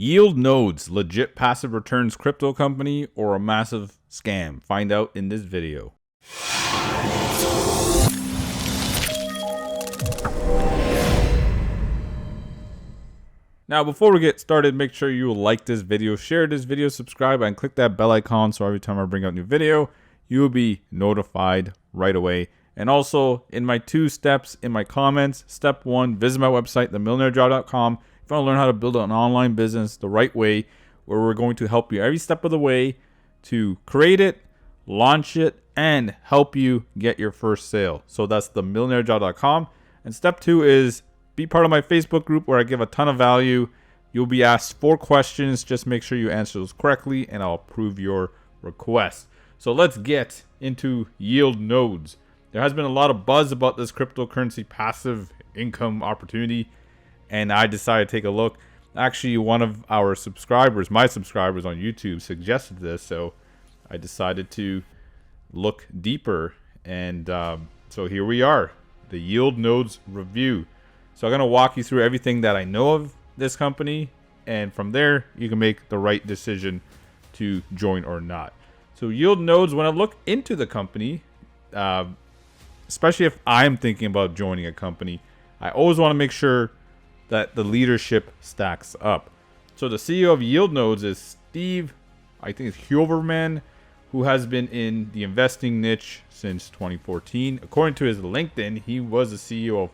Yieldnodes, legit passive returns crypto company or a massive scam? Find out in this video. Now, before we get started, make sure you like this video, share this video, subscribe, and click that bell icon so every time I bring out a new video, you will be notified right away. And also, in my 2 steps in my comments, step 1, visit my website, themillionairejob.com. If you want to learn how to build an online business the right way, where we're going to help you every step of the way to create it, launch it, and help you get your first sale. So that's themillionairejob.com. And step 2 is be part of my Facebook group where I give a ton of value. You'll be asked 4 questions. Just make sure you answer those correctly, and I'll approve your request. So let's get into Yieldnodes. There has been a lot of buzz about this cryptocurrency passive income opportunity, and I decided to take a look. Actually, one of our subscribers, my subscribers on YouTube, suggested this, so I decided to look deeper. And so here we are, the Yieldnodes review. So I'm going to walk you through everything that I know of this company, and from there, you can make the right decision to join or not. So Yieldnodes, when I look into the company, especially if I'm thinking about joining a company, I always want to make sure that the leadership stacks up. So the CEO of Yieldnodes is Stephan, I think it's Hoermann, who has been in the investing niche since 2014. According to his LinkedIn, he was the CEO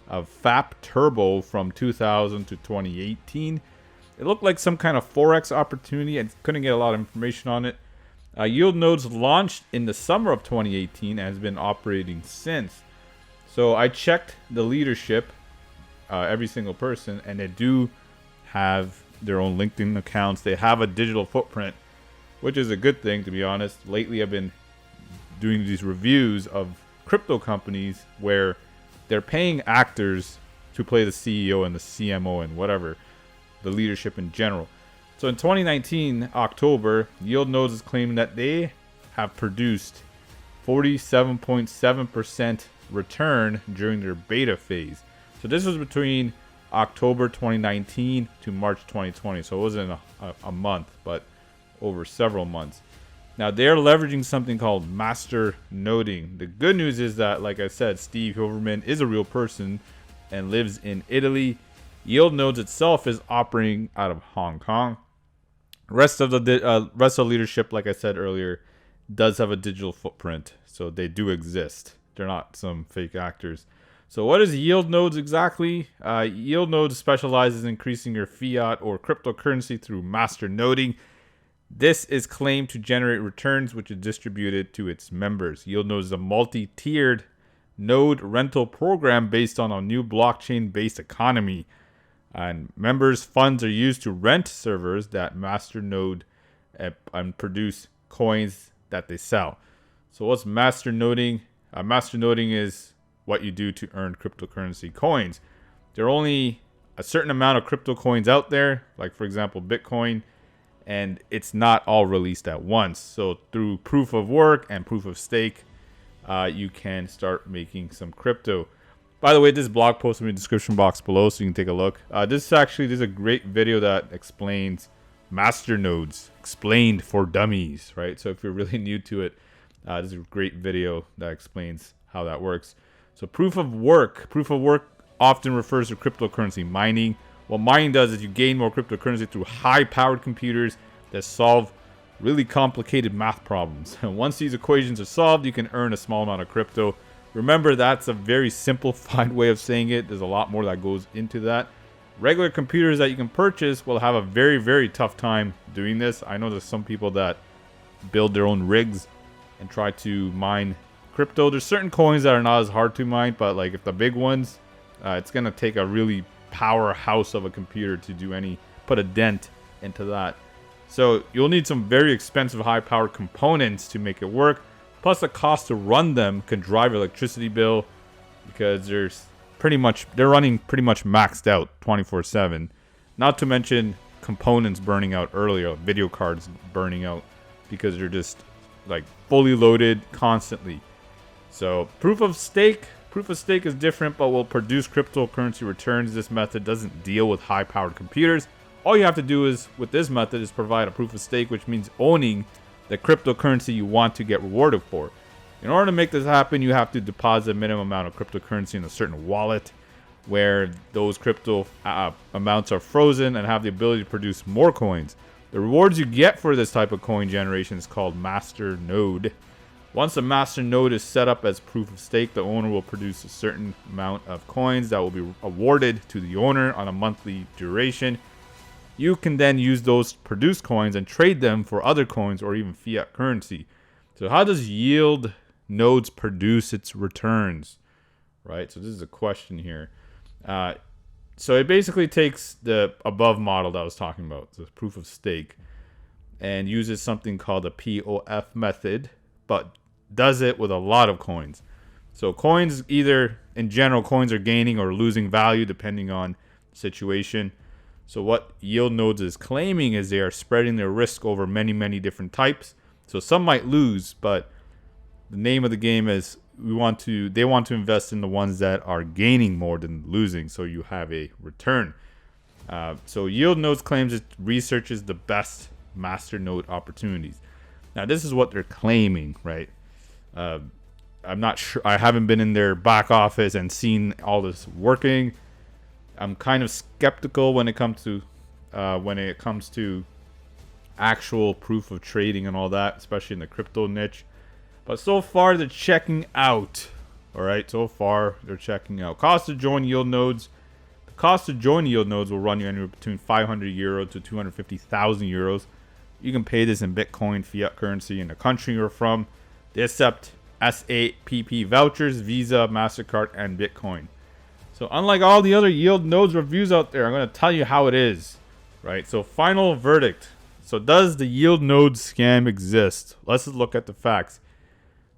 of FAP Turbo from 2000 to 2018. It looked like some kind of Forex opportunity. I couldn't get a lot of information on it. Yieldnodes launched in the summer of 2018 and has been operating since. So I checked the leadership, every single person, and they do have their own LinkedIn accounts. They have a digital footprint, which is a good thing, to be honest. Lately, I've been doing these reviews of crypto companies where they're paying actors to play the CEO and the CMO and whatever, the leadership in general. So in 2019, October, Yieldnodes is claiming that they have produced 47.7% return during their beta phase. So this was between October 2019 to March 2020. So it wasn't a month, but over several months. Now they're leveraging something called masternoding. The good news is that, like I said, Stephan Hoermann is a real person and lives in Italy. Yieldnodes itself is operating out of Hong Kong. Rest of the leadership, like I said earlier, does have a digital footprint, so they do exist. They're not some fake actors. So what is Yieldnodes exactly? Yieldnodes specializes in increasing your fiat or cryptocurrency through masternoding. This is claimed to generate returns which is distributed to its members. Yieldnodes is a multi-tiered node rental program based on a new blockchain-based economy. And members' funds are used to rent servers that masternode and produce coins that they sell. So what's masternoding? Masternoding is what you do to earn cryptocurrency coins. There are only a certain amount of crypto coins out there, like for example Bitcoin, and it's not all released at once. So through proof of work and proof of stake, you can start making some crypto. By the way, this blog post will be in the description box below, so you can take a look. This is a great video that explains masternodes, explained for dummies, right? So if you're really new to it, this is a great video that explains how that works. So proof of work often refers to cryptocurrency mining. What mining does is you gain more cryptocurrency through high-powered computers that solve really complicated math problems. And once these equations are solved, you can earn a small amount of crypto. Remember, that's a very simplified way of saying it. There's a lot more that goes into that. Regular computers that you can purchase will have a very, very tough time doing this. I know there's some people that build their own rigs and try to mine crypto. There's certain coins that are not as hard to mine, but like if the big ones, it's going to take a really powerhouse of a computer to put a dent into that. So you'll need some very expensive high-powered components to make it work. Plus the cost to run them can drive your electricity bill because they're running pretty much maxed out 24/7. Not to mention components burning out earlier, video cards burning out because they're just like fully loaded constantly. So proof of stake is different, but will produce cryptocurrency returns. This method doesn't deal with high-powered computers. All you have to do is, with this method, is provide a proof of stake, which means owning the cryptocurrency you want to get rewarded for. In order to make this happen, you have to deposit a minimum amount of cryptocurrency in a certain wallet where those crypto amounts are frozen and have the ability to produce more coins. The rewards you get for this type of coin generation is called masternode. Once the masternode is set up as proof of stake, the owner will produce a certain amount of coins that will be awarded to the owner on a monthly duration. You can then use those produced coins and trade them for other coins or even fiat currency. So how does Yieldnodes produce its returns? Right, so this is a question here. So it basically takes the above model that I was talking about, the proof of stake, and uses something called the POF method, but does it with a lot of coins. So coins, either in general, coins are gaining or losing value depending on the situation. So what Yieldnodes is claiming is they are spreading their risk over many, many different types. So some might lose, but the name of the game is they want to invest in the ones that are gaining more than losing, so you have a return. So Yieldnodes claims it researches the best masternode opportunities. Now this is what they're claiming, right? I'm not sure. I haven't been in their back office and seen all this working. I'm kind of skeptical when it comes to actual proof of trading and all that, especially in the crypto niche. But so far they're checking out. All right, so far they're checking out. Cost to join Yieldnodes. The cost to join Yieldnodes will run you anywhere between 500 euro to 250,000 euros. You can pay this in Bitcoin, fiat currency in the country you're from. They accept SAPP vouchers, Visa, MasterCard, and Bitcoin. So unlike all the other Yieldnodes reviews out there, I'm going to tell you how it is. Right, so final verdict. So does the Yieldnodes scam exist? Let's look at the facts.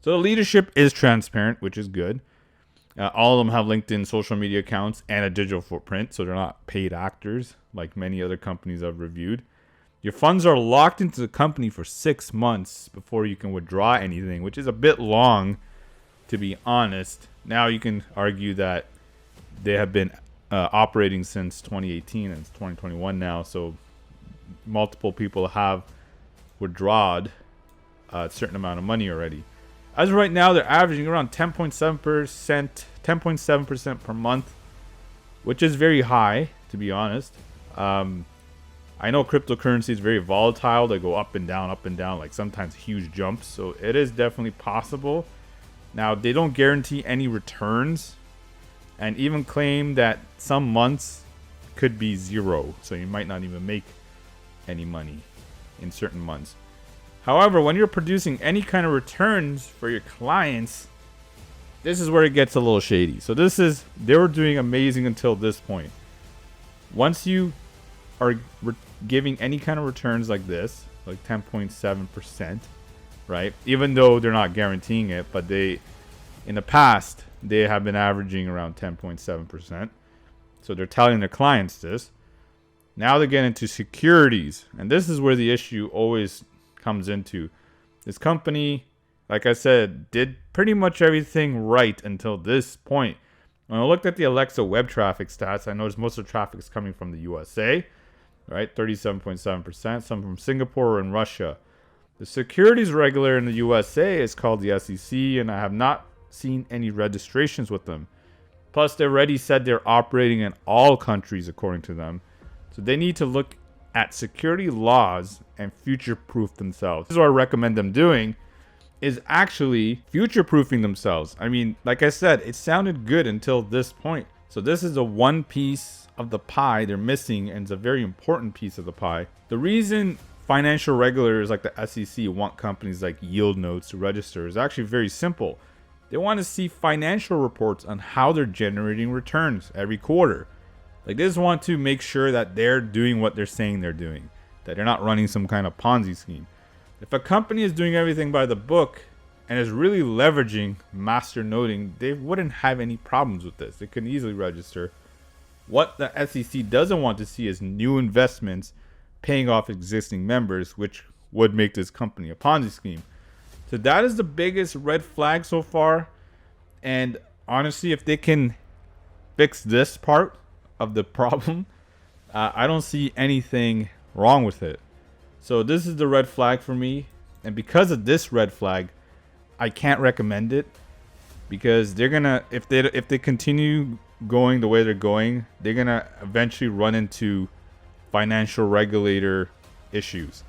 So the leadership is transparent, which is good. All of them have LinkedIn social media accounts and a digital footprint, so they're not paid actors like many other companies I've reviewed. Your funds are locked into the company for 6 months before you can withdraw anything, which is a bit long, to be honest. Now you can argue that they have been operating since 2018 and it's 2021 now, so multiple people have withdrawn a certain amount of money already. As of right now, they're averaging around 10.7% per month, which is very high, to be honest. I know cryptocurrency is very volatile. They go up and down, like sometimes huge jumps. So it is definitely possible. Now, they don't guarantee any returns and even claim that some months could be zero. So you might not even make any money in certain months. However, when you're producing any kind of returns for your clients, this is where it gets a little shady. So they were doing amazing until this point. Once you are giving any kind of returns like this, like 10.7%, right? Even though they're not guaranteeing it, but in the past, they have been averaging around 10.7%. So they're telling their clients this. Now they get into securities. And this is where the issue always comes into. This company, like I said, did pretty much everything right until this point. When I looked at the Alexa web traffic stats, I noticed most of the traffic is coming from the USA, right? 37.7%, some from Singapore and Russia. The securities regulator in the USA is called the SEC, and I have not seen any registrations with them. Plus, they already said they're operating in all countries according to them. So they need to look at security laws and future-proof themselves. This is what I recommend them doing, is actually future-proofing themselves. I mean, like I said, it sounded good until this point. So this is a one piece of the pie they're missing, and it's a very important piece of the pie. The reason financial regulators like the SEC want companies like Yieldnodes to register is actually very simple. They want to see financial reports on how they're generating returns every quarter. Like, they just want to make sure that they're doing what they're saying they're doing, that they're not running some kind of Ponzi scheme. If a company is doing everything by the book and is really leveraging masternoding, they wouldn't have any problems with this. They can easily register. What the SEC doesn't want to see is new investments paying off existing members, which would make this company a Ponzi scheme. So that is the biggest red flag so far. And honestly, if they can fix this part of the problem, I don't see anything wrong with it. So this is the red flag for me, and because of this red flag, I can't recommend it, because they're gonna, if they continue going the way they're going, they're gonna eventually run into financial regulator issues,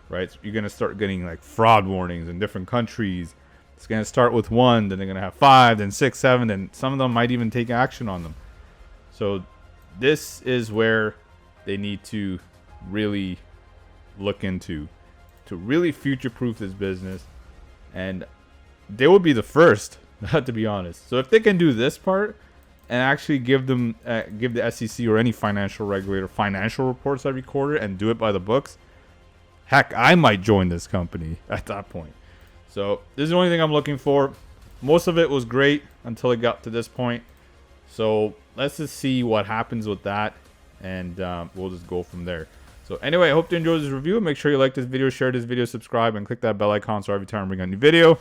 right? So you're gonna start getting like fraud warnings in different countries. It's gonna start with one, then they're gonna have 5, then 6, 7, and some of them might even take action on them. So this is where they need to really look into, to really future-proof this business, and they will be the first, to be honest. So if they can do this part and actually give the SEC or any financial regulator financial reports every quarter and do it by the books, heck, I might join this company at that point. So this is the only thing I'm looking for. Most of it was great until it got to this point. So let's just see what happens with that, and we'll just go from there. So anyway, I hope you enjoyed this review. Make sure you like this video, share this video, subscribe, and click that bell icon so every time I bring a new video,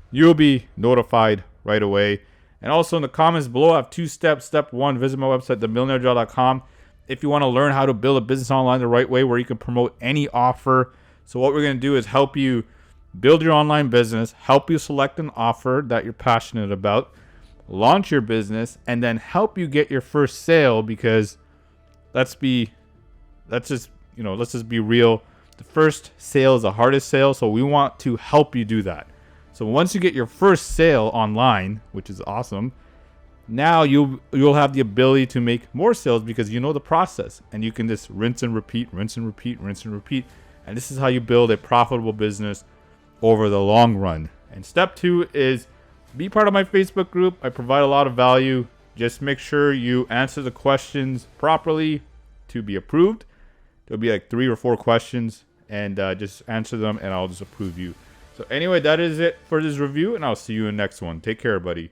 you'll be notified right away. And also in the comments below, I have 2 steps. Step 1, visit my website, themillionairejob.com, if you want to learn how to build a business online the right way where you can promote any offer. So what we're going to do is help you build your online business, help you select an offer that you're passionate about, launch your business, and then help you get your first sale, because let's just be real. The first sale is the hardest sale, so we want to help you do that. So once you get your first sale online, which is awesome, now you'll have the ability to make more sales because you know the process, and you can just rinse and repeat, rinse and repeat, rinse and repeat. And this is how you build a profitable business over the long run. And step 2 is be part of my Facebook group. I provide a lot of value. Just make sure you answer the questions properly to be approved. There'll be like 3 or 4 questions, and just answer them and I'll just approve you. So anyway, that is it for this review, and I'll see you in the next one. Take care, buddy.